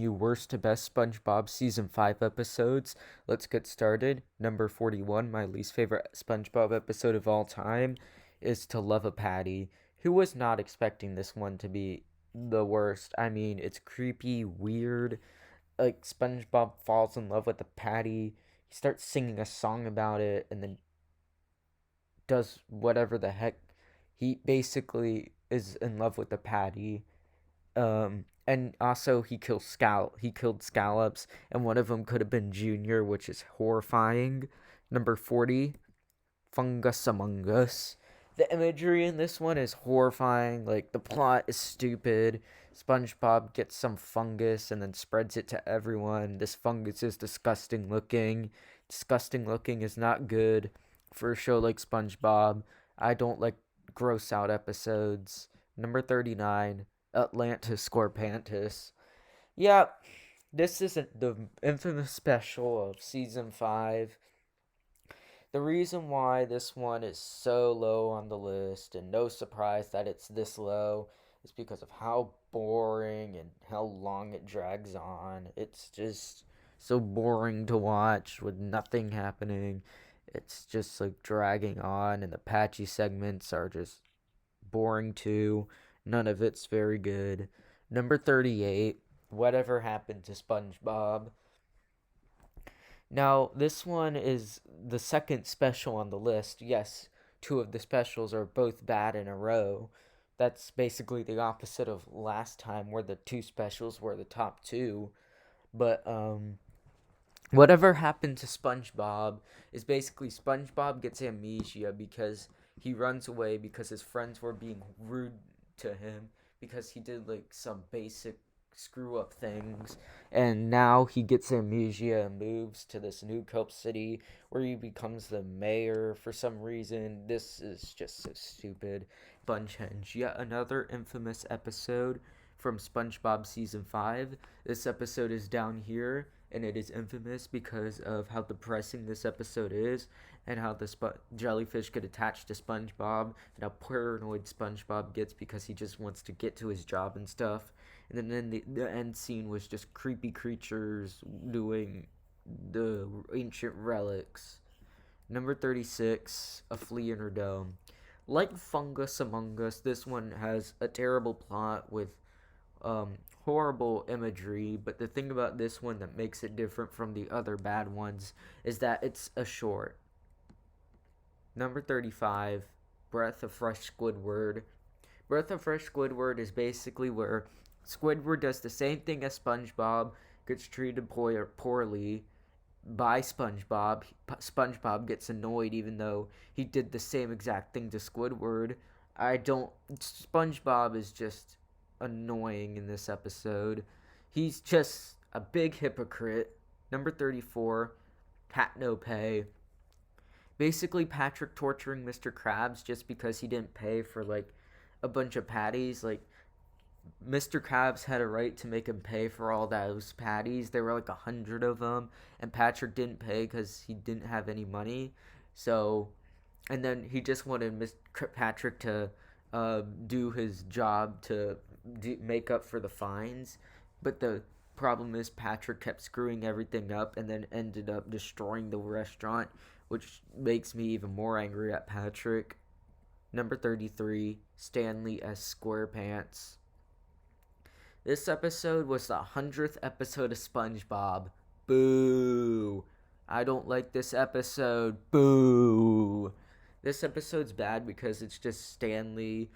you worst to best SpongeBob Season 5 episodes. Let's get started. Number 41, my least favorite SpongeBob episode of all time, is To Love a Patty. Who was not expecting this one to be the worst? I mean, it's creepy, weird. Like, SpongeBob falls in love with a patty. He starts singing a song about it and then does whatever the heck. He basically is in love with the patty. And also he killed scallops, and one of them could have been Junior, which is horrifying. Number 40, Fungus Among Us. The imagery in this one is horrifying. Like, the plot is stupid. SpongeBob gets some fungus and then spreads it to everyone. This fungus is disgusting looking. Disgusting looking is not good for a show like SpongeBob. I don't like gross out episodes. Number 39, Atlantis SquarePantis. Yeah, this isn't the infamous special of season 5. The reason why this one is so low on the list, and no surprise that it's this low, is because of how boring and how long it drags on. It's just so boring to watch with nothing happening. It's just like dragging on, and the patchy segments are just boring too. None of it's very good. Number 38, Whatever Happened to SpongeBob? Now, this one is the second special on the list. Yes, two of the specials are both bad in a row. That's basically the opposite of last time, where the two specials were the top two. But, Whatever Happened to SpongeBob is basically SpongeBob gets amnesia because he runs away because his friends were being rude to him because he did like some basic screw up things, and now he gets amnesia and moves to this new Cope City where he becomes the mayor for some reason. This is just so stupid. Bunchhenge, yet another infamous episode from SpongeBob season 5. This episode is down here, and it is infamous because of how depressing this episode is, and how the jellyfish get attached to SpongeBob, and how paranoid SpongeBob gets because he just wants to get to his job and stuff. And then the end scene was just creepy creatures doing the ancient relics. Number 36, A Flea in Her Dome. Like Fungus Among Us, this one has a terrible plot with horrible imagery, but the thing about this one that makes it different from the other bad ones is that it's a short. Number 35, Breath of Fresh Squidward. Breath of Fresh Squidward is basically where Squidward does the same thing as SpongeBob, gets treated poorly by SpongeBob. SpongeBob gets annoyed even though he did the same exact thing to Squidward. SpongeBob is just annoying in this episode. He's just a big hypocrite. Number 34, Pat No Pay. Basically, Patrick torturing Mr. Krabs just because he didn't pay for like a bunch of patties. Like, Mr. Krabs had a right to make him pay for all those patties. There were like 100 of them, and Patrick didn't pay because he didn't have any money. So, and then he just wanted Patrick to do his job to make up for the fines. But the problem is Patrick kept screwing everything up and then ended up destroying the restaurant, which makes me even more angry at Patrick. Number 33, Stanley S. SquarePants. This episode was the 100th episode of SpongeBob. Boo! I don't like this episode. Boo! This episode's bad because it's just Stanley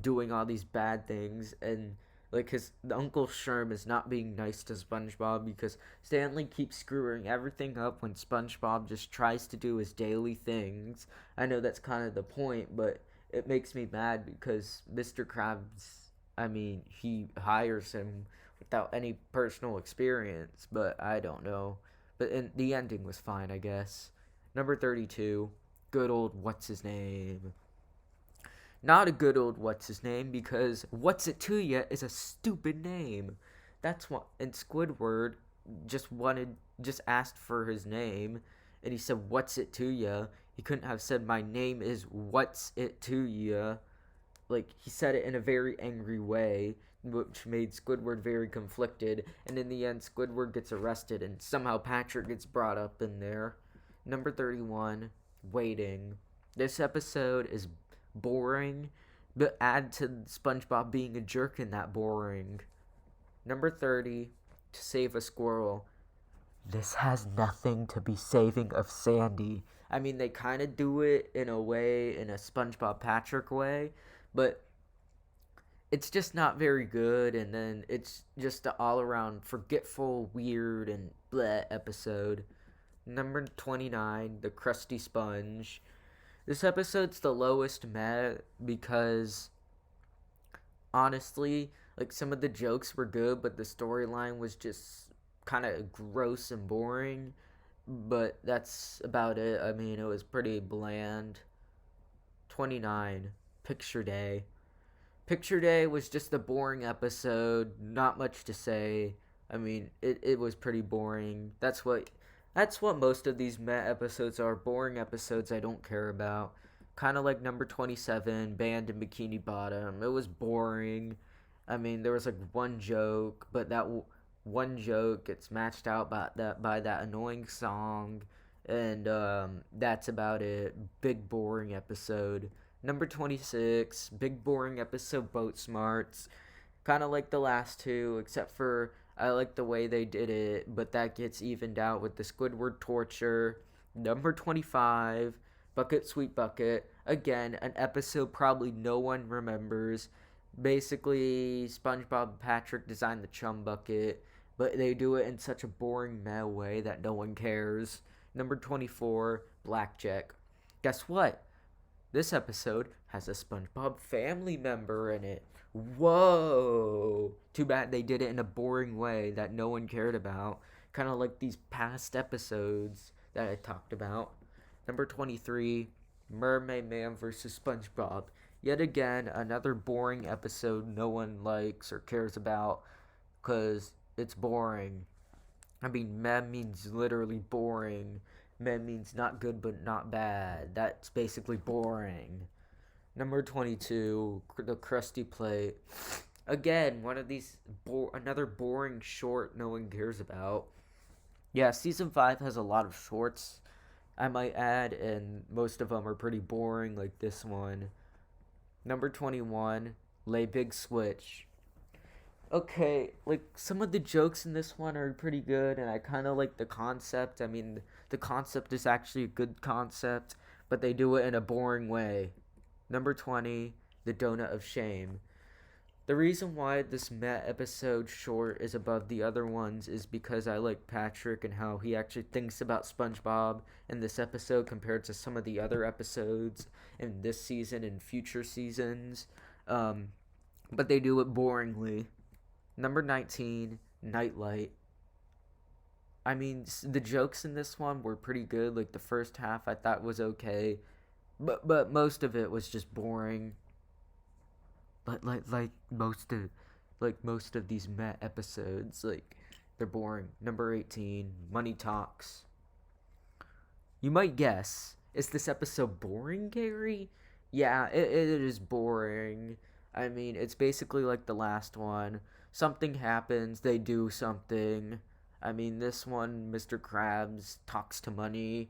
doing all these bad things, and like his Uncle Sherm is not being nice to SpongeBob because Stanley keeps screwing everything up when SpongeBob just tries to do his daily things. I know that's kind of the point, but it makes me mad because Mr. Krabs, I mean, he hires him without any personal experience, but I don't know. But the ending was fine, I guess. Number 32, good old what's his name. Not a good old what's his name, because What's It To Ya is a stupid name. That's what, and Squidward just asked for his name, and he said, "What's it to ya?" He couldn't have said, "My name is What's It To Ya." Like, he said it in a very angry way which made Squidward very conflicted. And in the end, Squidward gets arrested, and somehow Patrick gets brought up in there. Number 31, Waiting. This episode is boring, but add to SpongeBob being a jerk in that boring. Number 30, To Save a Squirrel. This has nothing to be saving of Sandy. I mean, they kind of do it in a way, in a SpongeBob Patrick way, but it's just not very good, and then it's just an all-around forgetful, weird, and bleh episode. Number 29, The Krusty Sponge. This episode's the lowest met because, honestly, like, some of the jokes were good, but the storyline was just kind of gross and boring. But that's about it. I mean, it was pretty bland. 29, Picture Day. Picture Day was just a boring episode. Not much to say. I mean, it was pretty boring. That's what most of these Met episodes are. Boring episodes I don't care about. Kind of like number 27, Band in Bikini Bottom. It was boring. I mean, there was like one joke, but that one joke gets matched out by that annoying song, and that's about it. Big boring episode. Number 26, big boring episode, Boat Smarts. Kind of like the last two, except for I like the way they did it, but that gets evened out with the Squidward torture. Number 25, Bucket Sweet Bucket. Again, an episode probably no one remembers. Basically, SpongeBob and Patrick designed the chum bucket, but they do it in such a boring, meh way that no one cares. Number 24, Blackjack. Guess what? This episode has a SpongeBob family member in it. Whoa! Too bad they did it in a boring way that no one cared about. Kind of like these past episodes that I talked about. Number 23, Mermaid Man vs. SpongeBob. Yet again, another boring episode no one likes or cares about because it's boring. I mean, meh means literally boring. Meh means not good but not bad. That's basically boring. Number 22, The KRUSTY Plate. Again, one of these, another boring short no one cares about. Yeah, Season 5 has a lot of shorts, I might add, and most of them are pretty boring, like this one. Number 21, Bic Switch. Okay, like, some of the jokes in this one are pretty good, and I kind of like the concept. I mean, the concept is actually a good concept, but they do it in a boring way. Number 20, The Donut of Shame. The reason why this Met episode short is above the other ones is because I like Patrick and how he actually thinks about SpongeBob in this episode compared to some of the other episodes in this season and future seasons. But they do it boringly. Number 19, Nightlight. I mean, the jokes in this one were pretty good. Like, the first half I thought was okay, but most of it was just boring. Like most of these Met episodes, like, they're boring. Number 18, Money Talks. You might guess, is this episode boring, Gary? Yeah, it is boring. I mean, it's basically like the last one. Something happens, they do something. I mean, this one, Mr. Krabs talks to money,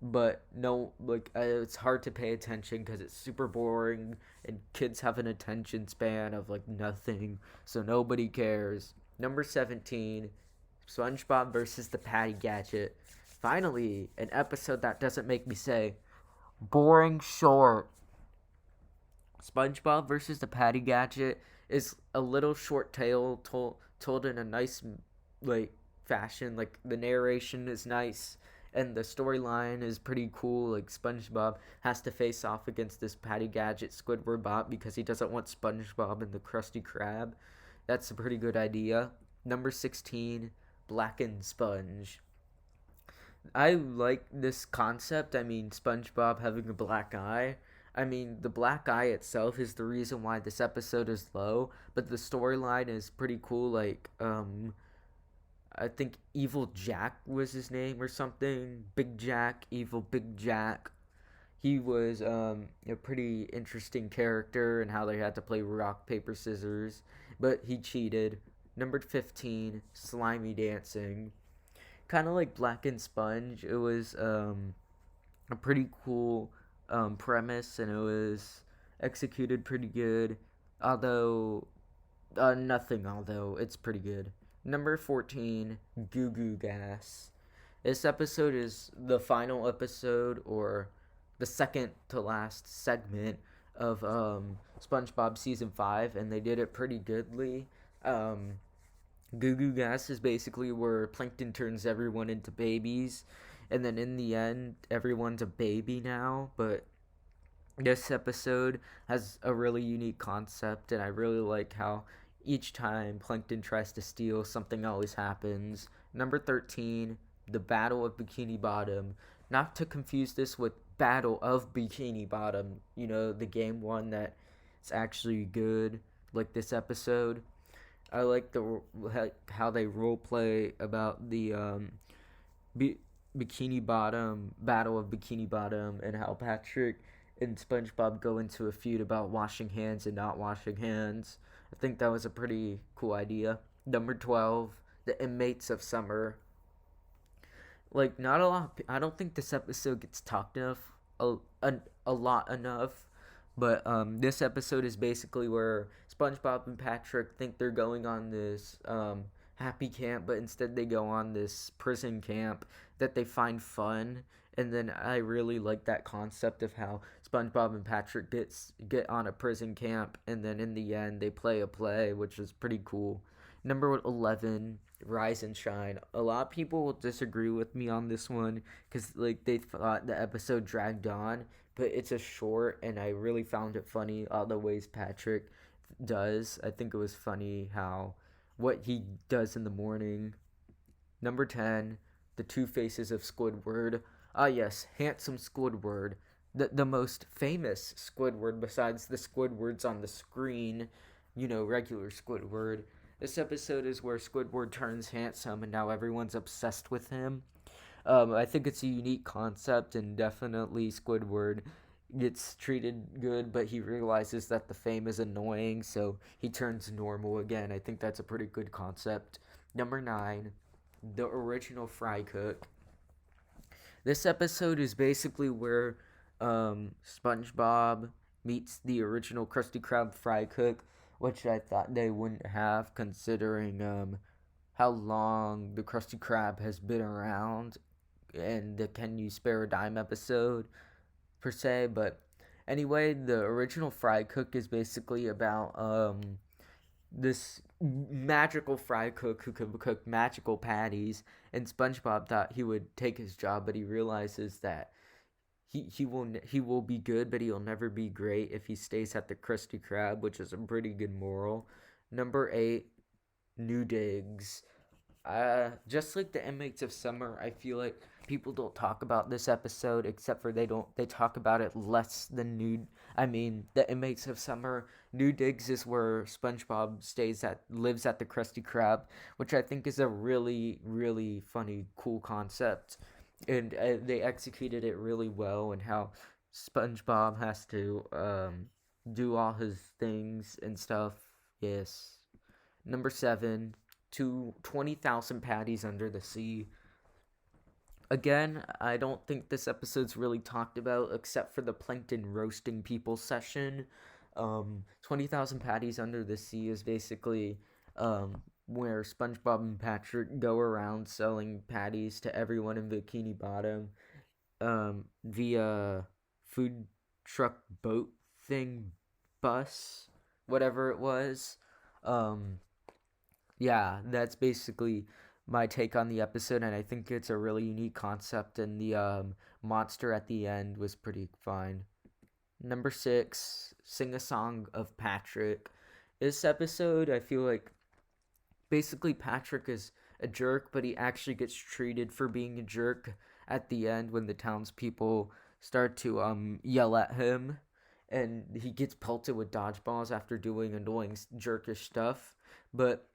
but no, like, it's hard to pay attention because it's super boring, and kids have an attention span of, like, nothing, so nobody cares. Number 17, SpongeBob versus the Patty Gadget. Finally, an episode that doesn't make me say, boring short. SpongeBob versus the Patty Gadget is a little short tale told in a nice, like, fashion. Like, the narration is nice, and the storyline is pretty cool. Like, SpongeBob has to face off against this Patty Gadget Squidward bot because he doesn't want SpongeBob and the Krusty Krab. That's a pretty good idea. Number 16, Blackened Sponge. I like this concept. I mean, SpongeBob having a black eye. I mean, the black eye itself is the reason why this episode is low, but the storyline is pretty cool. Like, I think Evil Jack was his name or something. Big Jack, Evil Big Jack. He was a pretty interesting character, and how they had to play rock, paper, scissors. but he cheated. Number 15, slimy dancing. Kind of like Black and Sponge. It was a pretty cool premise, and it was executed pretty good. Although, although it's pretty good. Number 14, Goo Goo Gas. This episode is the final episode, or the second to last segment of SpongeBob season 5, and they did it pretty goodly. Goo Goo Gas is basically where Plankton turns everyone into babies, and then in the end, everyone's a baby now. But this episode has a really unique concept, and I really like how each time Plankton tries to steal, something always happens. Number 13, the Battle of Bikini Bottom. Not to confuse this with Battle of Bikini Bottom, you know, the game one that is actually good, like this episode. I like how they roleplay about the Bikini Bottom, Battle of Bikini Bottom, and how Patrick and SpongeBob go into a feud about washing hands and not washing hands. I think that was a pretty cool idea. Number 12, the Inmates of Summer. Like, not a lot. I don't think this episode gets talked enough, a lot enough. But this episode is basically where SpongeBob and Patrick think they're going on this happy camp, but instead they go on this prison camp that they find fun. And then I really like that concept of how SpongeBob and Patrick get on a prison camp, and then in the end they play a play, which is pretty cool. Number 11, Rise and Shine. A lot of people will disagree with me on this one because like they thought the episode dragged on, but it's a short, and I really found it funny all the ways Patrick does. I think it was funny how what he does in the morning. Number 10, the Two Faces of Squidward. Ah yes, handsome Squidward. The most famous Squidward besides the Squidwards on the screen, you know, regular Squidward. This episode is where Squidward turns handsome and now everyone's obsessed with him. I think it's a unique concept, and definitely Squidward gets treated good, but he realizes that the fame is annoying, so he turns normal again. I think that's a pretty good concept. Number 9, the original fry cook. This episode is basically where SpongeBob meets the original Krusty Krab fry cook, which I thought they wouldn't have, considering how long the Krusty Krab has been around, and the Can You Spare a Dime episode, per se. But anyway, the original fry cook is basically about this magical fry cook who could cook magical patties, and SpongeBob thought he would take his job, but he realizes that he will be good, but he'll never be great if he stays at the Krusty Krab, which is a pretty good moral. Number 8, New Digs. Just like the Inmates of Summer, I feel like people don't talk about this episode, except for they talk about it less than the Inmates of Summer. New Digs is where SpongeBob lives at the Krusty Krab, which I think is a really, really funny, cool concept. And they executed it really well, and how SpongeBob has to do all his things and stuff. Yes. Number 7, 20,000 Patties Under the Sea. Again, I don't think this episode's really talked about except for the Plankton roasting people session. 20,000 Patties Under the Sea is basically where SpongeBob and Patrick go around selling patties to everyone in Bikini Bottom via food truck boat thing, bus, whatever it was. Yeah, that's basically my take on the episode, and I think it's a really unique concept, and the monster at the end was pretty fine. Number 6, Sing a Song of Patrick. This episode, I feel like basically Patrick is a jerk, but he actually gets treated for being a jerk at the end when the townspeople start to yell at him, and he gets pelted with dodgeballs after doing annoying jerkish stuff. But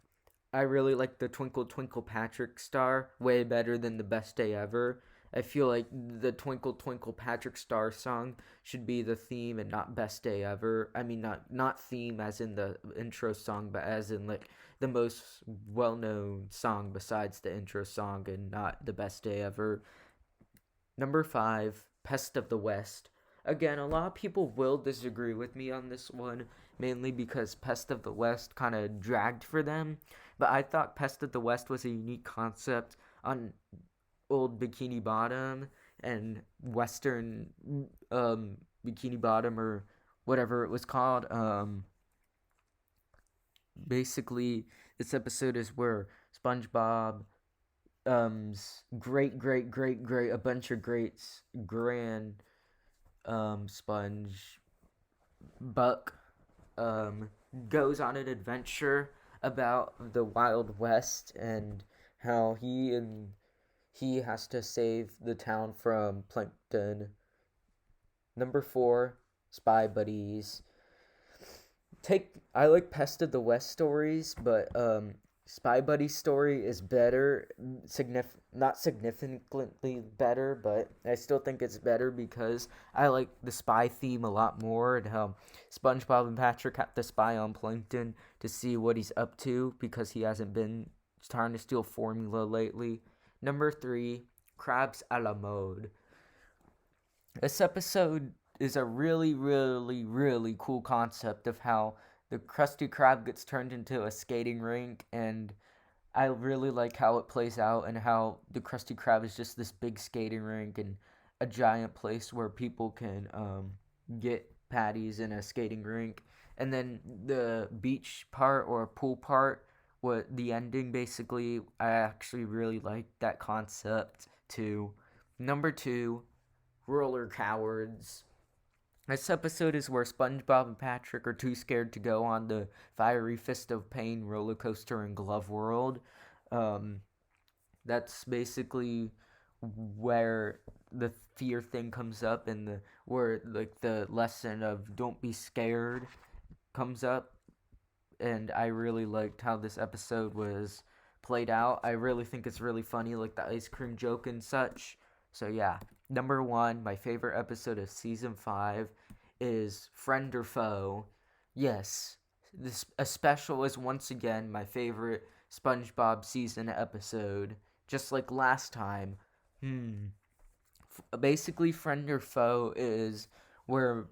I really like the Twinkle Twinkle Patrick star way better than the Best Day Ever. I feel like the Twinkle Twinkle Patrick Star song should be the theme and not Best Day Ever. I mean, not theme as in the intro song, but as in like the most well-known song besides the intro song and not the Best Day Ever. Number 5, Pest of the West. Again, a lot of people will disagree with me on this one, mainly because Pest of the West kind of dragged for them. But I thought Pest of the West was a unique concept on old Bikini Bottom and Western Bikini Bottom, or whatever it was called. Basically, this episode is where SpongeBob, great, a bunch of greats, grand, Sponge, Buck, goes on an adventure about the Wild West and how he has to save the town from plankton. Number 4, Spy Buddies. I like Pest of the West stories, but Spy Buddy story is better, not significantly better, but I still think it's better because I like the spy theme a lot more, and how SpongeBob and Patrick have to spy on Plankton to see what he's up to because he hasn't been trying to steal formula lately. Number 3, Crabs a la mode. This episode is a really, really, really cool concept of how the Krusty Krab gets turned into a skating rink, and I really like how it plays out and how the Krusty Krab is just this big skating rink and a giant place where people can get patties in a skating rink. And then the beach part or pool part, what the ending basically, I actually really like that concept too. Number 2, Roller Cowards. This episode is where SpongeBob and Patrick are too scared to go on the Fiery Fist of Pain roller coaster in Glove World. That's basically where the fear thing comes up, and where like the lesson of don't be scared comes up. And I really liked how this episode was played out. I really think it's really funny, like the ice cream joke and such. So yeah, number 1, my favorite episode of season 5 is Friend or Foe. Yes, this a special is once again my favorite SpongeBob season episode, just like last time. Basically, Friend or Foe is where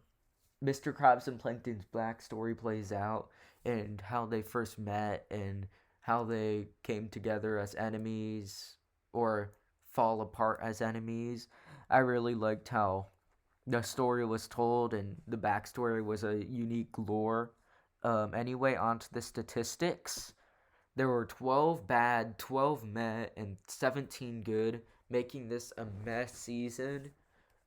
Mr. Krabs and Plankton's backstory plays out, and how they first met, and how they came together as enemies, or fall apart as enemies. I really liked how the story was told, and the backstory was a unique lore. Anyway, on to the statistics. There were 12 bad, 12 meh, and 17 good, making this a meh season.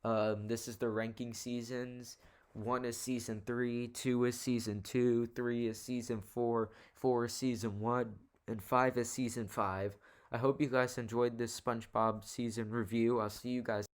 This is the ranking seasons. 1 is season 3, 2 is season 2, 3 is season 4, 4 is season 1, and 5 is season 5. I hope you guys enjoyed this SpongeBob season review. I'll see you guys